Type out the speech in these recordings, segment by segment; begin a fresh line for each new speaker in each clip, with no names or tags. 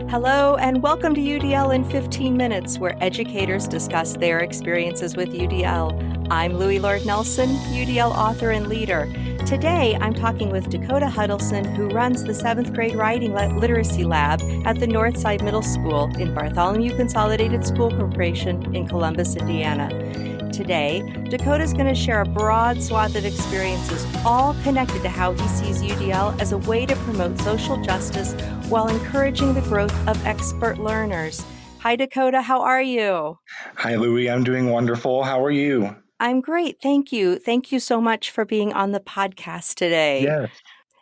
Hello, and welcome to UDL in 15 Minutes, where educators discuss their experiences with UDL. I'm Louie Lord Nelson, UDL author and leader. Today, I'm talking with Dakota Hudelson, who runs the 7th grade writing literacy lab at the Northside Middle School in Bartholomew Consolidated School Corporation in Columbus, Indiana. Today, Dakota's going to share a broad swath of experiences, all connected to how he sees UDL as a way to promote social justice while encouraging the growth of expert learners. Hi, Dakota. How are you?
Hi, Louie. I'm doing wonderful. How are you?
I'm great. Thank you. Thank you so much for being on the podcast today.
Yes.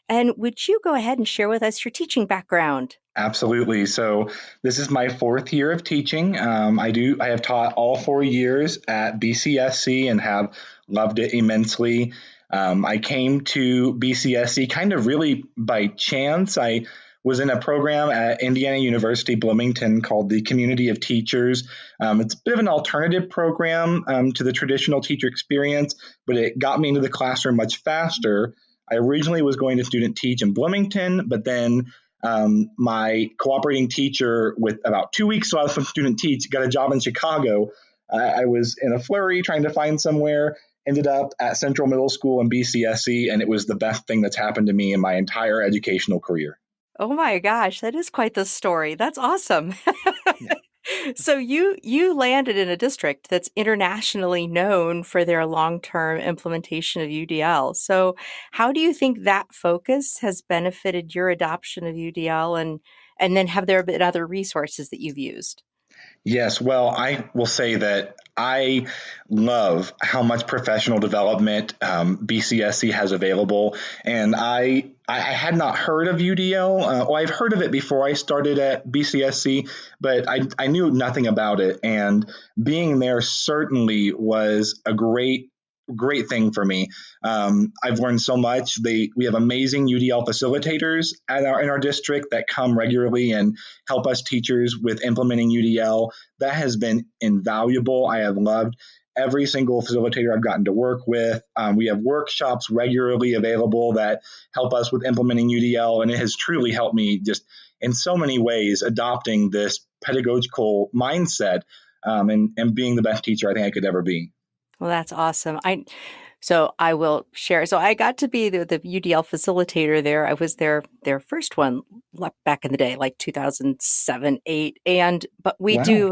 And would you go ahead and share with us your teaching background?
Absolutely. So this is my 4th year of teaching. I have taught all 4 years at BCSC and have loved it immensely. I came to BCSC kind of really by chance. I was in a program at Indiana University Bloomington called the Community of Teachers. It's a bit of an alternative program to the traditional teacher experience, but it got me into the classroom much faster. I originally was going to student teach in Bloomington, but then my cooperating teacher, with about 2 weeks while I was from student teach, got a job in Chicago. I was in a flurry trying to find somewhere, ended up at Central Middle School in BCSC, and it was the best thing that's happened to me in my entire educational career.
Oh my gosh, that is quite the story. That's awesome.
Yeah.
So you landed in a district that's internationally known for their long-term implementation of UDL. So how do you think that focus has benefited your adoption of UDL, and then have there been other resources that you've used?
Yes, well, I will say that I love how much professional development BCSC has available, and I had not heard of UDL. Well, I've heard of it before I started at BCSC, but I knew nothing about it, and being there certainly was a great thing for me. I've learned so much. We have amazing UDL facilitators in our district that come regularly and help us teachers with implementing UDL. That has been invaluable. I have loved every single facilitator I've gotten to work with. We have workshops regularly available that help us with implementing UDL, and it has truly helped me just in so many ways adopting this pedagogical mindset and being the best teacher I think I could ever be.
Well, that's awesome. So I will share. So I got to be the UDL facilitator there. I was their first one back in the day, like 2007, 8. But we
Wow.
do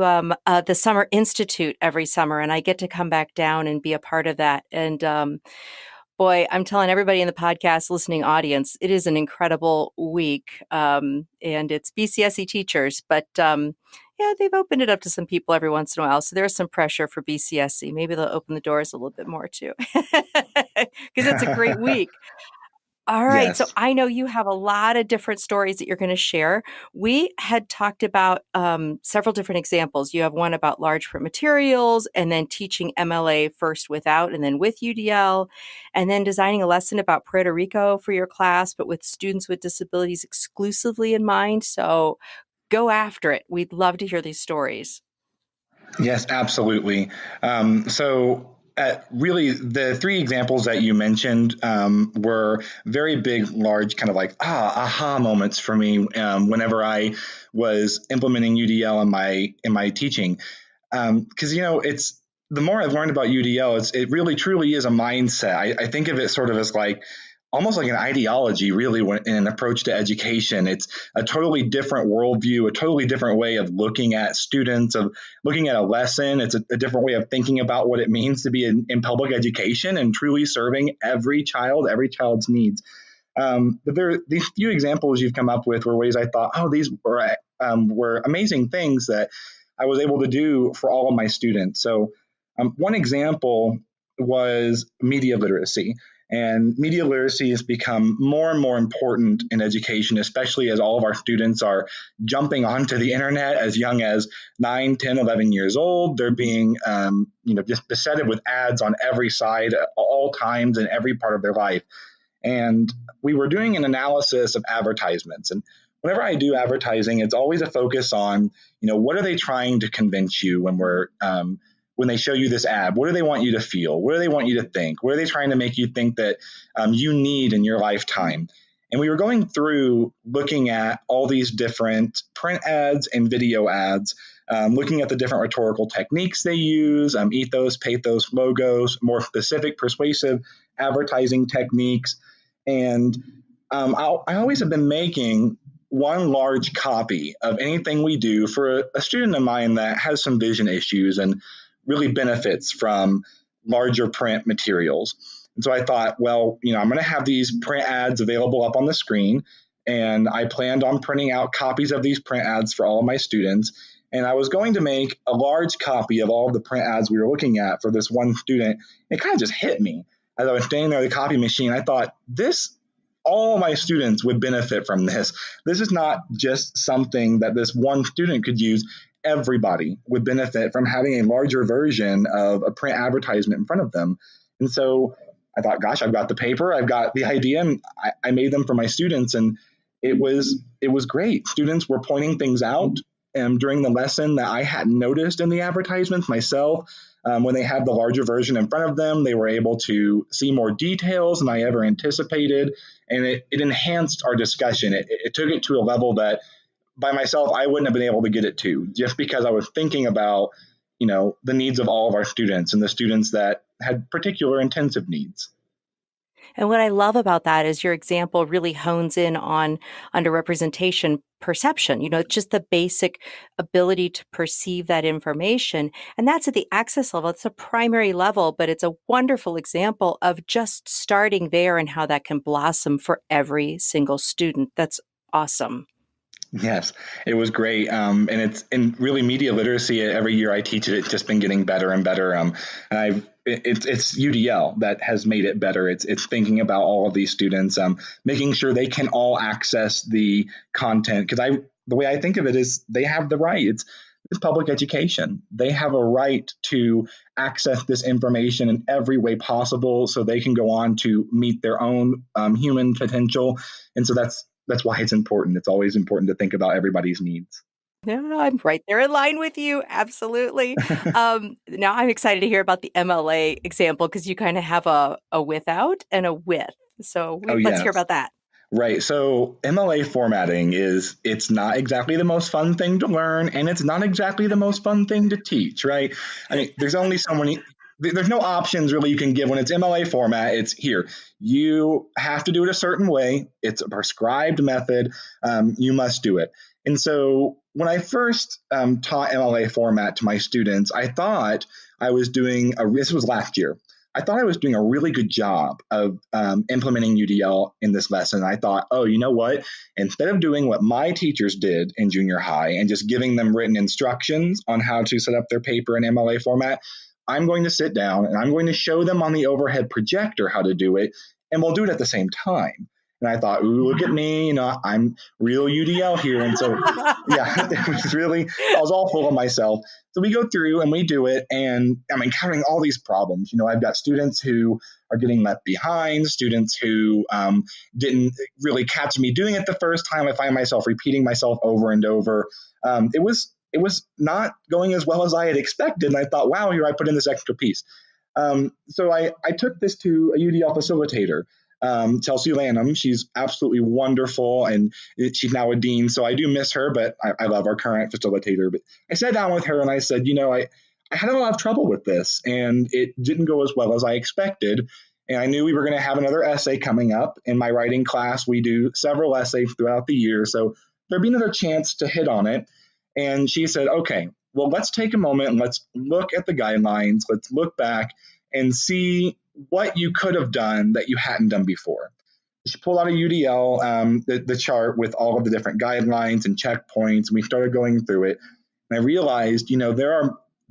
the Summer Institute every summer, and I get to come back down and be a part of that. And boy, I'm telling everybody in the podcast listening audience, it is an incredible week. And it's BCSE teachers, but yeah, they've opened it up to some people every once in a while. So there's some pressure for BCSE. Maybe they'll open the doors a little bit more too, because it's a great week. All right. So
Yes.
I know you have a lot of different stories that you're going to share. We had talked about several different examples. You have one about large print materials, and then teaching MLA first without and then with UDL, and then designing a lesson about Puerto Rico for your class, but with students with disabilities exclusively in mind. So go after it. We'd love to hear these stories.
Yes, absolutely. Really, the 3 examples that you mentioned were very big, large, kind of like aha moments for me whenever I was implementing UDL in my teaching. Because it's the more I've learned about UDL, it really truly is a mindset. I think of it sort of as like almost like an ideology, really, in an approach to education. It's a totally different worldview, a totally different way of looking at students, of looking at a lesson. It's a different way of thinking about what it means to be in public education and truly serving every child's needs. But these few examples you've come up with were ways I thought, these were amazing things that I was able to do for all of my students. So one example was media literacy. And media literacy has become more and more important in education, especially as all of our students are jumping onto the internet as young as 9, 10, 11 years old. They're being just besetted with ads on every side at all times in every part of their life. And we were doing an analysis of advertisements. And whenever I do advertising, it's always a focus on, what are they trying to convince you when they show you this ad? What do they want you to feel? What do they want you to think? What are they trying to make you think that you need in your lifetime? And we were going through looking at all these different print ads and video ads, looking at the different rhetorical techniques they use, ethos, pathos, logos, more specific persuasive advertising techniques. And I always have been making one large copy of anything we do for a student of mine that has some vision issues and really benefits from larger print materials. And so I thought, well, I'm going to have these print ads available up on the screen. And I planned on printing out copies of these print ads for all of my students. And I was going to make a large copy of all of the print ads we were looking at for this one student. It kind of just hit me as I was standing there at the copy machine. I thought, all my students would benefit from this. This is not just something that this one student could use. Everybody would benefit from having a larger version of a print advertisement in front of them. And so I thought, gosh, I've got the paper, I've got the idea, and I made them for my students. And it was great. Students were pointing things out during the lesson that I hadn't noticed in the advertisements myself. When they had the larger version in front of them, they were able to see more details than I ever anticipated. And it enhanced our discussion. It took it to a level that by myself, I wouldn't have been able to get it to, just because I was thinking about, the needs of all of our students and the students that had particular intensive needs.
And what I love about that is your example really hones in on underrepresentation perception. It's just the basic ability to perceive that information. And that's at the access level. It's a primary level, but it's a wonderful example of just starting there and how that can blossom for every single student. That's awesome.
Yes, it was great. And really media literacy, every year I teach it, it's just been getting better and better. It's UDL that has made it better. It's thinking about all of these students, making sure they can all access the content. Because the way I think of it is they have the right. It's public education. They have a right to access this information in every way possible so they can go on to meet their own human potential. And so that's why it's important. It's always important to think about everybody's needs.
No, I'm right there in line with you. Absolutely. Now I'm excited to hear about the MLA example because you kind of have a without and a with. So let's hear about that.
Right. So MLA formatting it's not exactly the most fun thing to learn, and it's not exactly the most fun thing to teach, right? I mean, there's no options really you can give when it's MLA format. It's here. You have to do it a certain way. It's a prescribed method. You must do it. And so when I first taught MLA format to my students, I thought I was this was last year. I thought I was doing a really good job of implementing UDL in this lesson. I thought, oh, you know what? Instead of doing what my teachers did in junior high and just giving them written instructions on how to set up their paper in MLA format, I'm going to sit down and I'm going to show them on the overhead projector how to do it, and we'll do it at the same time. And I thought, ooh, look at me, I'm real UDL here. And so, yeah, I was all full of myself. So we go through and we do it, and I'm encountering all these problems. I've got students who are getting left behind, students who didn't really catch me doing it the first time. I find myself repeating myself over and over. It was not going as well as I had expected. And I thought, wow, here I put in this extra piece. So I took this to a UDL facilitator. Chelsea Lanham, she's absolutely wonderful, and she's now a dean, so I do miss her, but I love our current facilitator. But I sat down with her and I said, I had a lot of trouble with this, and it didn't go as well as I expected. And I knew we were going to have another essay coming up. In my writing class, we do several essays throughout the year, so there'd be another chance to hit on it. And she said, okay, well, let's take a moment and let's look at the guidelines. Let's look back and see what you could have done that you hadn't done before. She pulled out a UDL, the chart with all of the different guidelines and checkpoints, and we started going through it. And I realized, there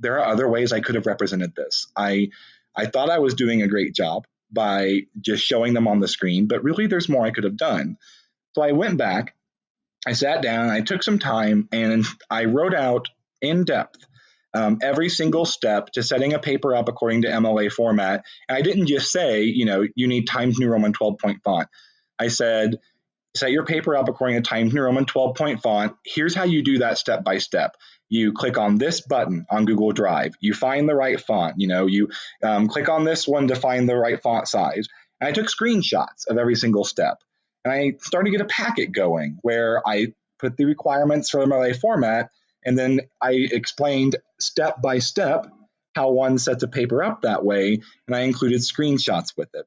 are other ways I could have represented this. I thought I was doing a great job by just showing them on the screen, but really there's more I could have done. So I went back, I sat down, I took some time, and I wrote out in depth every single step to setting a paper up according to MLA format. And I didn't just say, you need Times New Roman 12-point font. I said, set your paper up according to Times New Roman 12-point font. Here's how you do that step by step. You click on this button on Google Drive. You find the right font. You click on this one to find the right font size. And I took screenshots of every single step. And I started to get a packet going where I put the requirements for the Mla format, and then I explained step by step how one sets a paper up that way, and I included screenshots with it.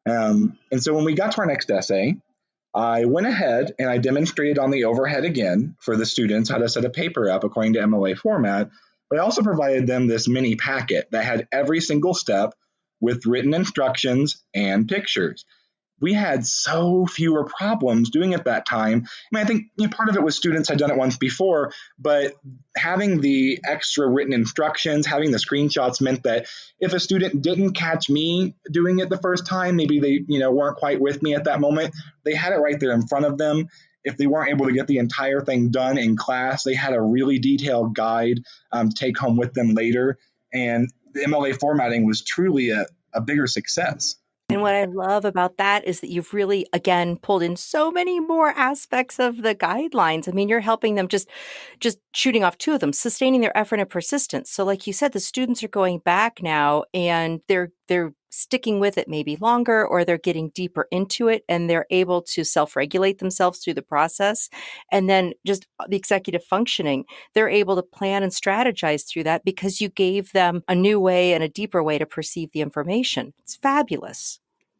And so when we got to our next essay, I went ahead and I demonstrated on the overhead again for the students how to set a paper up according to Mla format, but I also provided them this mini packet that had every single step with written instructions and pictures. We had so fewer problems doing it that time. I mean, I think part of it was students had done it once before, but having the extra written instructions, having the screenshots meant that if a student didn't catch me doing it the first time, maybe they weren't quite with me at that moment, they had it right there in front of them. If they weren't able to get the entire thing done in class, they had a really detailed guide to take home with them later. And the MLA formatting was truly a bigger success.
And what I love about that is that you've really, again, pulled in so many more aspects of the guidelines. I mean, you're helping them just shooting off two of them, sustaining their effort and persistence. So like you said, the students are going back now and they're sticking with it maybe longer, or they're getting deeper into it and they're able to self-regulate themselves through the process. And then just the executive functioning, they're able to plan and strategize through that because you gave them a new way and a deeper way to perceive the information. It's fabulous.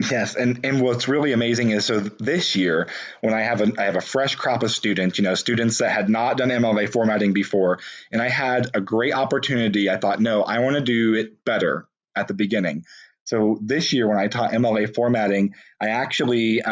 Yes, and what's really amazing is so this year when I have a fresh crop of students, students that had not done MLA formatting before, and I had a great opportunity. I thought, no, I want to do it better at the beginning. So this year when I taught MLA formatting, I actually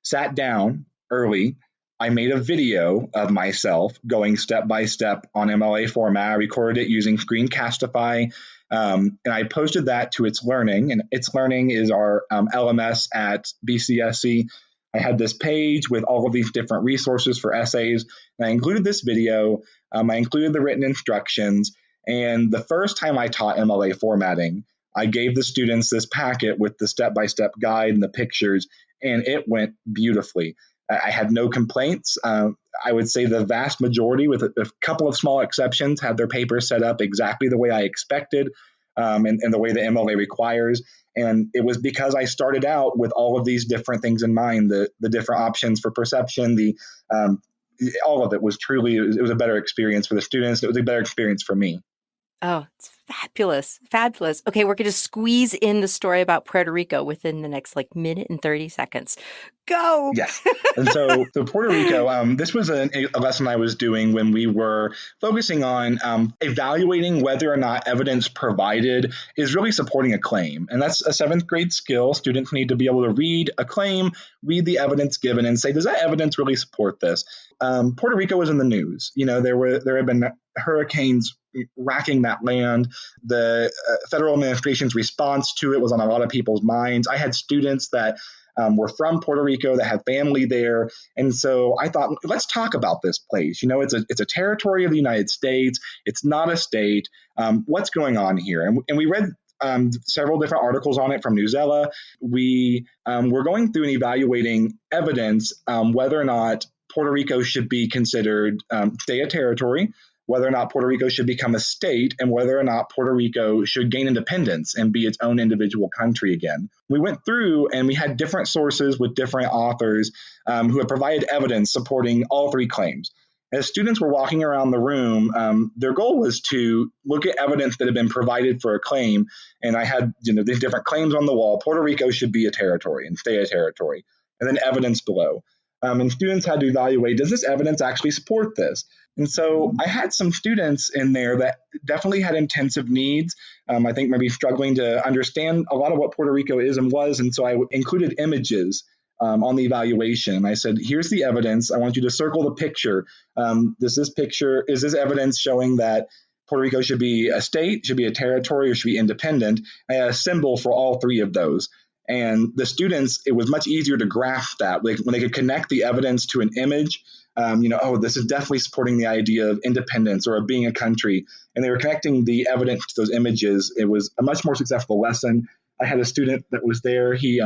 sat down early. I made a video of myself going step by step on MLA format. I recorded it using Screencastify. And I posted that to It's Learning, and It's Learning is our LMS at BCSC. I had this page with all of these different resources for essays, and I included this video. I included the written instructions, and the first time I taught MLA formatting, I gave the students this packet with the step-by-step guide and the pictures, and it went beautifully. I had no complaints. I would say the vast majority, with a couple of small exceptions, had their papers set up exactly the way I expected and the way the MLA requires. And it was because I started out with all of these different things in mind, the different options for perception, all of it was truly, it was a better experience for the students. It was a better experience for me.
Oh, it's fabulous. Fabulous. Okay, we're going to squeeze in the story about Puerto Rico within the next minute and 30 seconds. Go.
Yes. And so Puerto Rico, this was a lesson I was doing when we were focusing on evaluating whether or not evidence provided is really supporting a claim. And that's a seventh grade skill. Students need to be able to read a claim, read the evidence given, and say, does that evidence really support this? Puerto Rico was in the news. There have been hurricanes racking that land. The federal administration's response to it was on a lot of people's minds. I had students that were from Puerto Rico that have family there. And so I thought, let's talk about this place. It's a territory of the United States. It's not a state. What's going on here? And we read several different articles on it from Newsella. We were going through and evaluating evidence whether or not Puerto Rico should be considered stay a territory, whether or not Puerto Rico should become a state, and whether or not Puerto Rico should gain independence and be its own individual country again. We went through and we had different sources with different authors who had provided evidence supporting all three claims. As students were walking around the room, their goal was to look at evidence that had been provided for a claim. And I had these different claims on the wall. Puerto Rico should be a territory and stay a territory, and then evidence below. And students had to evaluate, does this evidence actually support this? And so I had some students in there that definitely had intensive needs. I think maybe struggling to understand a lot of what Puerto Rico is and was. And so I included images on the evaluation. I said, here's the evidence. I want you to circle the picture. Is this evidence showing that Puerto Rico should be a state, should be a territory, or should be independent? I had a symbol for all three of those. And the students, it was much easier to grasp that. When they could connect the evidence to an image, this is definitely supporting the idea of independence or of being a country. And they were connecting the evidence to those images. It was a much more successful lesson. I had a student that was there. He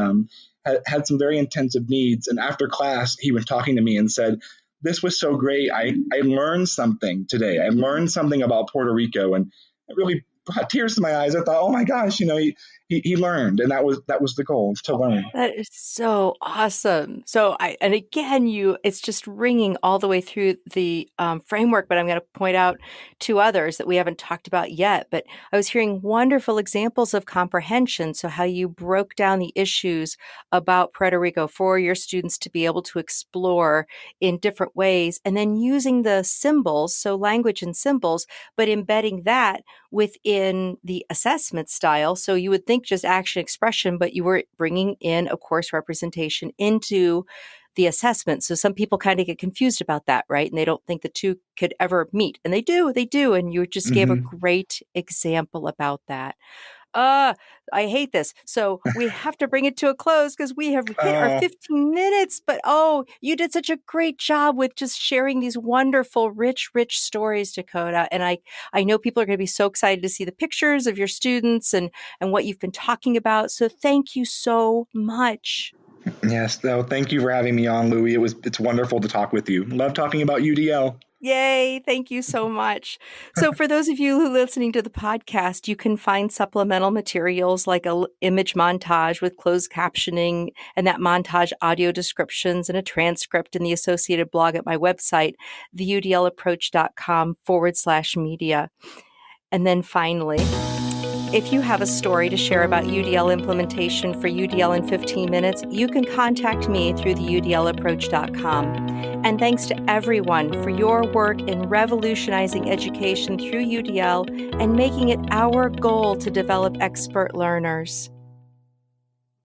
had some very intensive needs. And after class, he was talking to me and said, this was so great. I learned something today. I learned something about Puerto Rico. And it really brought tears to my eyes. I thought, oh my gosh, he learned, and that was the goal, to learn.
That is so awesome. And again, it's just ringing all the way through the framework, but I'm going to point out two others that we haven't talked about yet. But I was hearing wonderful examples of comprehension. So how you broke down the issues about Puerto Rico for your students to be able to explore in different ways, and then using the symbols, so language and symbols, but embedding that within the assessment style. So you would think just action expression, but you were bringing in a course representation into the assessment. So some people kind of get confused about that, right? And they don't think the two could ever meet. And they do. And you just gave a great example about that. I hate this. So we have to bring it to a close because we have hit our 15 minutes. But you did such a great job with just sharing these wonderful, rich stories, Dakota. And I know people are going to be so excited to see the pictures of your students and what you've been talking about. So thank you so much.
Yes, no, thank you for having me on, Louie. It's wonderful to talk with you. Love talking about UDL.
Yay. Thank you so much. So for those of you who are listening to the podcast, you can find supplemental materials like an image montage with closed captioning and that montage audio descriptions and a transcript in the associated blog at my website, theudlapproach.com/media. And then finally, if you have a story to share about UDL implementation for UDL in 15 minutes, you can contact me through theudlapproach.com. And thanks to everyone for your work in revolutionizing education through UDL and making it our goal to develop expert learners.